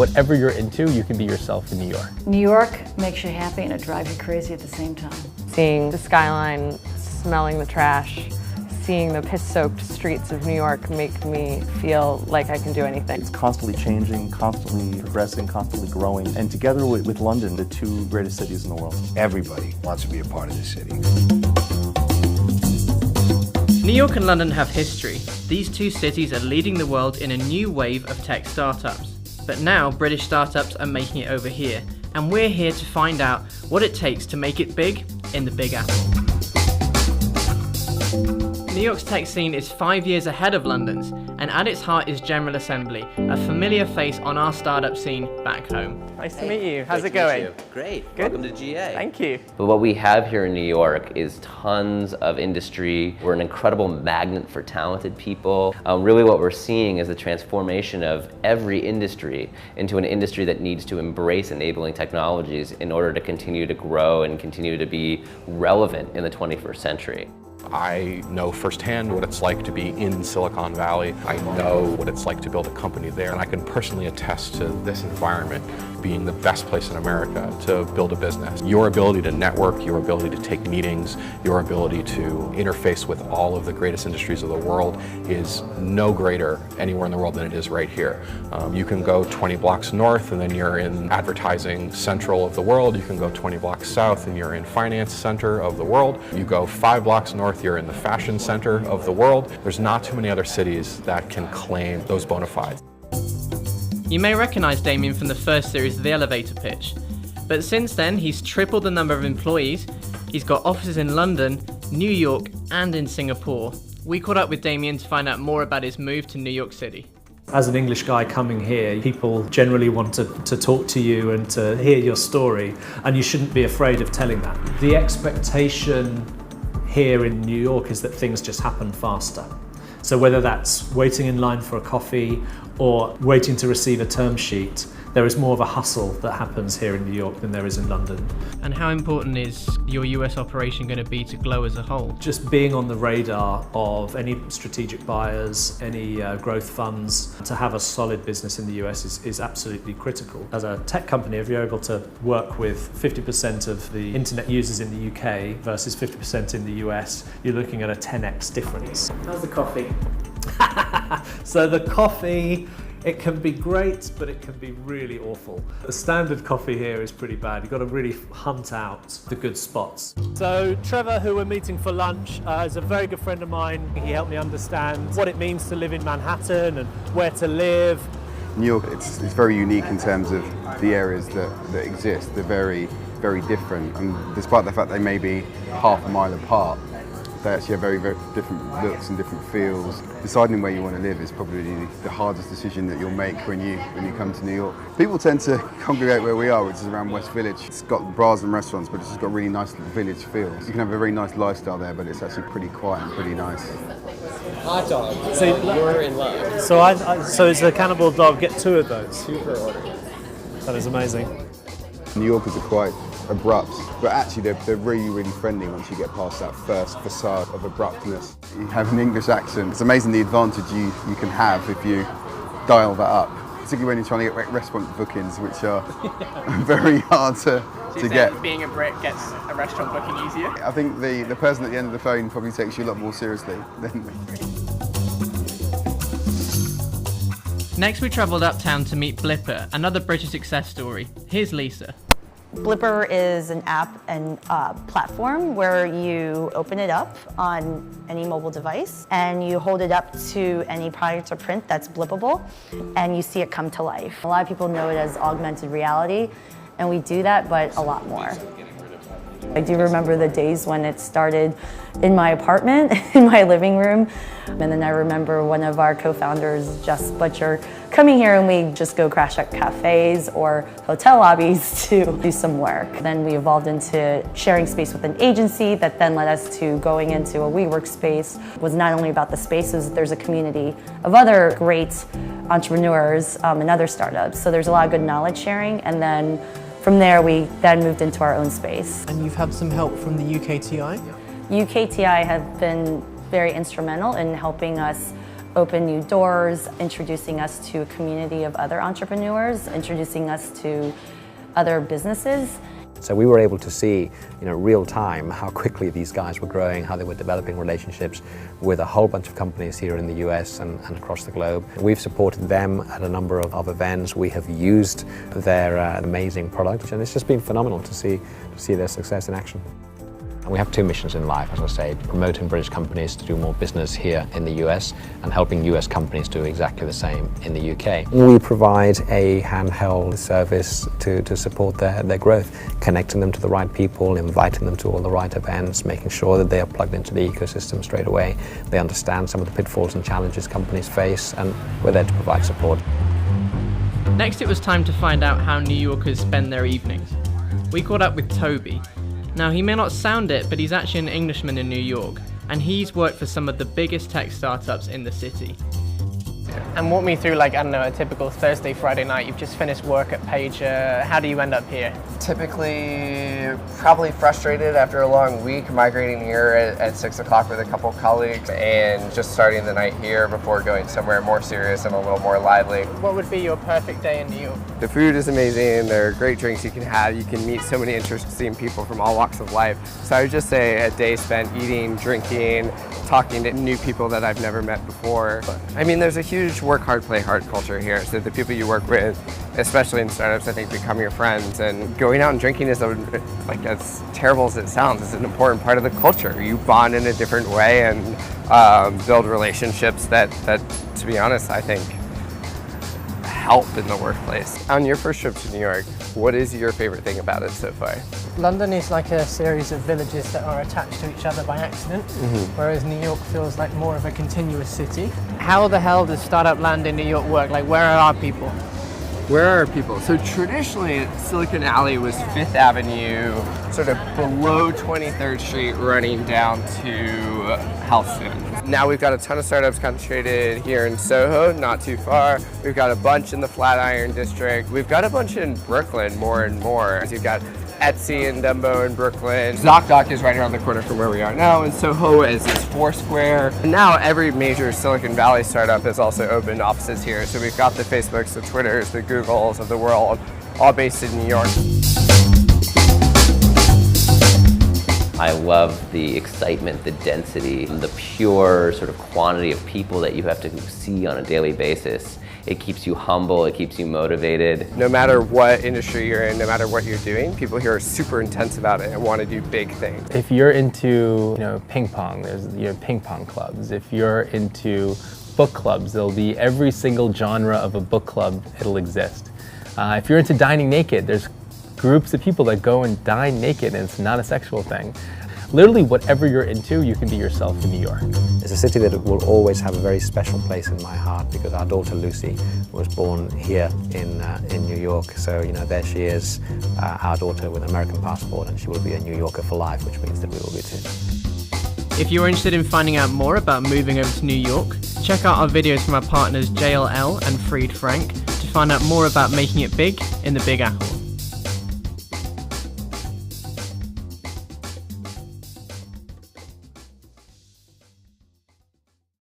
whatever you're into, you can be yourself in New York. New York makes you happy and it drives you crazy at the same time. Seeing the skyline, smelling the trash, seeing the piss-soaked streets of New York make me feel like I can do anything. It's constantly changing, constantly progressing, constantly growing. And together with London, the two greatest cities in the world. Everybody wants to be a part of the city. New York and London have history. These two cities are leading the world in a new wave of tech startups. But now British startups are making it over here, and we're here to find out what it takes to make it big in the Big Apple. New York's tech scene is 5 years ahead of London's, and at its heart is General Assembly, a familiar face on our startup scene back home. Nice to meet you. How's it going? Great. Good. Welcome to GA. Thank you. But what we have here in New York is tons of industry. We're an incredible magnet for talented people. Really what we're seeing is the transformation of every industry into an industry that needs to embrace enabling technologies in order to continue to grow and continue to be relevant in the 21st century. I know firsthand what it's like to be in Silicon Valley. I know what it's like to build a company there, and I can personally attest to this environment being the best place in America to build a business. Your ability to network, your ability to take meetings, your ability to interface with all of the greatest industries of the world is no greater anywhere in the world than it is right here. You can go 20 blocks north and then you're in advertising central of the world. You can go 20 blocks south and you're in finance center of the world. You go 5 blocks north, you're in the fashion center of the world. There's not too many other cities that can claim those bona fides. You may recognise Damien from the first series of The Elevator Pitch, but since then he's tripled the number of employees, he's got offices in London, New York and in Singapore. We caught up with Damien to find out more about his move to New York City. As an English guy coming here, people generally want to talk to you and to hear your story, and you shouldn't be afraid of telling that. The expectation here in New York is that things just happen faster. So whether that's waiting in line for a coffee or waiting to receive a term sheet, there is more of a hustle that happens here in New York than there is in London. And how important is your US operation going to be to Glow as a whole? Just being on the radar of any strategic buyers, any growth funds, to have a solid business in the US is absolutely critical. As a tech company, if you're able to work with 50% of the internet users in the UK versus 50% in the US, you're looking at a 10x difference. How's the coffee? So the coffee, it can be great, but it can be really awful. The standard coffee here is pretty bad. You've got to really hunt out the good spots. So Trevor, who we're meeting for lunch, is a very good friend of mine. He helped me understand what it means to live in Manhattan and where to live. New York, it's very unique in terms of the areas that exist. They're very, very different. And despite the fact they may be half a mile apart, they actually have very, very different looks and different feels. Deciding where you want to live is probably the hardest decision that you'll make when you come to New York. People tend to congregate where we are, which is around West Village. It's got bars and restaurants, but it's just got a really nice little village feel. You can have a very nice lifestyle there, but it's actually pretty quiet and pretty nice. Hot dog. So you're in love. So is the Cannibal Dog, get 2 of those? 2 per order. That is amazing. New Yorkers are quite abrupt, but actually they're really, really friendly once you get past that first facade of abruptness. You have an English accent. It's amazing the advantage you can have if you dial that up, particularly when you're trying to get restaurant bookings, which are very hard to get. Being a Brit gets a restaurant booking easier? I think the person at the end of the phone probably takes you a lot more seriously than me. Next we travelled uptown to meet Blipper, another British success story. Here's Lisa. Blipper is an app and platform where you open it up on any mobile device and you hold it up to any product or print that's blippable and you see it come to life. A lot of people know it as augmented reality and we do that, but a lot more. I do remember the days when it started in my apartment, in my living room. And then I remember one of our co-founders, Jess Butcher, coming here and we just go crash at cafes or hotel lobbies to do some work. Then we evolved into sharing space with an agency that then led us to going into a WeWork space. It was not only about the spaces, there's a community of other great entrepreneurs and other startups. So there's a lot of good knowledge sharing, and then from there we then moved into our own space. And you've had some help from the UKTI? UKTI have been very instrumental in helping us open new doors, introducing us to a community of other entrepreneurs, introducing us to other businesses. So we were able to see, real time how quickly these guys were growing, how they were developing relationships with a whole bunch of companies here in the US and across the globe. We've supported them at a number of events. We have used their amazing product, and it's just been phenomenal to see their success in action. And we have two missions in life, as I say, promoting British companies to do more business here in the US and helping US companies do exactly the same in the UK. We provide a handheld service to support their growth, connecting them to the right people, inviting them to all the right events, making sure that they are plugged into the ecosystem straight away. They understand some of the pitfalls and challenges companies face, and we're there to provide support. Next, it was time to find out how New Yorkers spend their evenings. We caught up with Toby. Now, he may not sound it, but he's actually an Englishman in New York, and he's worked for some of the biggest tech startups in the city. And walk me through, a typical Thursday, Friday night. You've just finished work at Page. How do you end up here? Typically, probably frustrated after a long week, migrating here at 6 o'clock with a couple colleagues and just starting the night here before going somewhere more serious and a little more lively. What would be your perfect day in New York? The food is amazing. There are great drinks you can have. You can meet so many interesting people from all walks of life. So I would just say a day spent eating, drinking, talking to new people that I've never met before. I mean, there's a huge work hard, play hard culture here. So the people you work with, especially in startups, I think become your friends. And going out and drinking is, as terrible as it sounds, is an important part of the culture. You bond in a different way and build relationships that, to be honest, I think help in the workplace. On your first trip to New York, what is your favorite thing about it so far? London is like a series of villages that are attached to each other by accident, whereas New York feels like more of a continuous city. How the hell does startup land in New York work? Where are our people? Where are people? So traditionally, Silicon Alley was 5th Avenue, sort of below 23rd Street, running down to Halston. Now we've got a ton of startups concentrated here in Soho, not too far. We've got a bunch in the Flatiron District. We've got a bunch in Brooklyn, more and more. You've got Etsy and Dumbo in Brooklyn. ZocDoc is right around the corner from where we are now, and Soho is Foursquare. And now every major Silicon Valley startup has also opened offices here. So we've got the Facebooks, the Twitters, the Googles of the world, all based in New York. I love the excitement, the density, the pure sort of quantity of people that you have to see on a daily basis. It keeps you humble, it keeps you motivated. No matter what industry you're in, no matter what you're doing, people here are super intense about it and want to do big things. If you're into ping pong, there's ping pong clubs. If you're into book clubs, there'll be every single genre of a book club, it'll exist. If you're into dining naked, there's groups of people that go and dine naked, and it's not a sexual thing. Literally whatever you're into, you can be yourself in New York. It's a city that will always have a very special place in my heart because our daughter Lucy was born here in New York. So there she is, our daughter with an American passport, and she will be a New Yorker for life, which means that we will be too. If you're interested in finding out more about moving over to New York, check out our videos from our partners JLL and Freed Frank to find out more about making it big in the Big Apple.